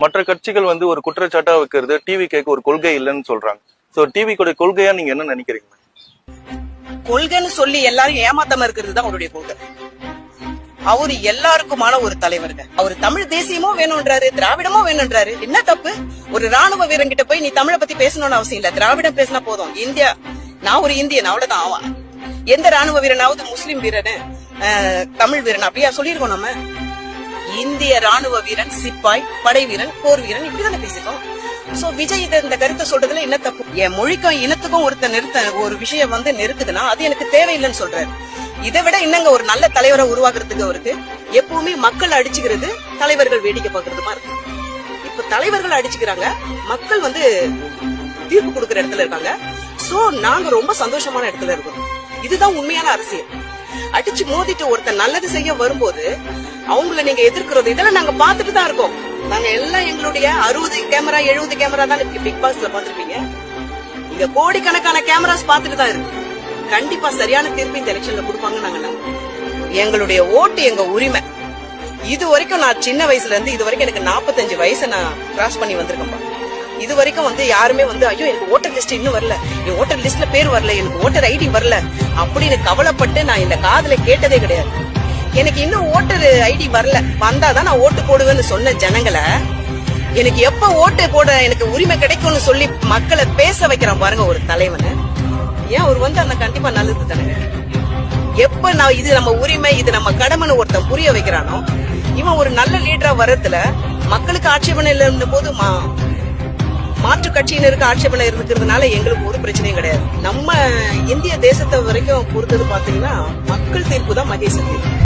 மற்ற கட்சிகள் வந்து ஒரு குற்றச்சாட்டா வைக்கிறது டிவி கேக்கு ஒரு கொள்கை இல்லைன்னு சொல்றாங்க. சோ டிவி கொள்கையா நீங்க என்ன நினைக்கிறீங்க? கொள்கைன்னு சொல்லி எல்லாரும் ஏமாத்தாம இருக்கிறது தான் அவருடைய கொள்கை. அவரு எல்லாருக்குமான ஒரு தலைவருங்க. அவரு தமிழ் தேசியமும் வேணும்ன்றாரு, திராவிடமும் வேணும்ன்றாரு. என்ன தப்பு? ஒரு ராணுவ வீரன் கிட்ட போய் நீ தமிழை பத்தி பேசணும்னு அவசியம் இல்ல, திராவிடம் பேசினா போதும். இந்தியா, நான் ஒரு இந்தியன், அவ்வளவுதான். ஆவான் எந்த ராணுவ வீரனாவது முஸ்லிம் வீரனு தமிழ் வீரன் அப்படியா சொல்லிருக்கோம்? நம்ம இந்திய ராணுவ வீரன், சிப்பாய், படை வீரன், போர் வீரன், இப்படிதானே பேசிட்டோம். சோ விஜய் இந்த கருத்தை சொல்றதுல என்ன தப்பு? என் மொழிக்கும் இனத்துக்கும் ஒரு விஷயம் வந்து நெருக்குதுன்னா அது எனக்கு தேவையில்லைன்னு சொல்றாரு. இதை விட என்னங்க ஒரு நல்ல தலைவரை உருவாக்குறதுக்கு அவருக்கு எப்பவுமே மக்கள் அடிச்சுக்கிறது, தலைவர்கள் வேடிக்கை பாக்குறதுமா இருக்கு. இப்ப தலைவர்கள் அடிச்சுக்கிறாங்க, மக்கள் வந்து தீர்ப்பு கொடுக்கற இடத்துல இருக்காங்க. சோ நாங்க ரொம்ப சந்தோஷமான இடத்துல இருக்கோம். இதுதான் உண்மையான அரசியல். அடிச்சு மோதிட்டு ஒருத்தர் நல்லது செய்ய வரும்போது அவங்கள நீங்க எதிர்க்கிறது இதெல்லாம் நாங்க பாத்துட்டு தான் இருக்கோம். நாங்க எல்லாம் எங்களுடைய 60 கேமரா 70 கேமரா தான் பிக் பாஸ்ல பாத்துருப்பீங்க. இங்க கோடிக்கணக்கான கேமராஸ் பாத்துட்டு தான் இருக்கு. கண்டிப்பா சரியான தீர்ப்பு இந்த எலெக்ஷன்ல கொடுப்பாங்க. நாங்க எங்களுடைய ஓட்டு எங்க உரிமை. இது வரைக்கும் நான் சின்ன வயசுல இருந்து இது வரைக்கும் எனக்கு 45 வயசை நான் கிராஸ் பண்ணி வந்திருக்கேன். இது வரைக்கும் வந்து யாருமே வந்து ஐயோ எனக்கு ஓட்டர் லிஸ்ட் இன்னும் வரல, என் ஓட்டர் லிஸ்ட்ல பேர் வரல, எனக்கு ஓட்டர் ஐடி வரல அப்படின்னு கவலைப்பட்டு நான் இந்த காதுல கேட்டதே கிடையாது. எனக்கு இன்னும் ஓட்டர் ஐடி வரல, வந்தாதான் நான் ஓட்டு போடுவேன்னு சொன்ன ஜனங்களை எனக்கு எப்ப ஓட்டு போட எனக்கு உரிமை கிடைக்கும்னு சொல்லி மக்களை பேச வைக்கிறான் பாருங்க ஒரு தலைவனை. ஏன் அவர் வந்து அந்த கண்டிப்பா நல்லது தானே. எப்ப நான் இது நம்ம உரிமை, இது நம்ம கடமைன்னு ஒருத்தன் புரிய வைக்கிறானோ, இவன் ஒரு நல்ல லீடரா வர்றதுல மக்களுக்கு ஆட்சேபனை இல்ல போது மாற்று கட்சியினருக்கு ஆட்சேபனை இருக்கிறதுனால எங்களுக்கு ஒரு பிரச்சனையும் கிடையாது. நம்ம இந்திய தேசத்தை வரைக்கும் பொறுத்தது பாத்தீங்கன்னா மக்கள் தீர்ப்பு தான் மகேசன் தீர்ப்பு.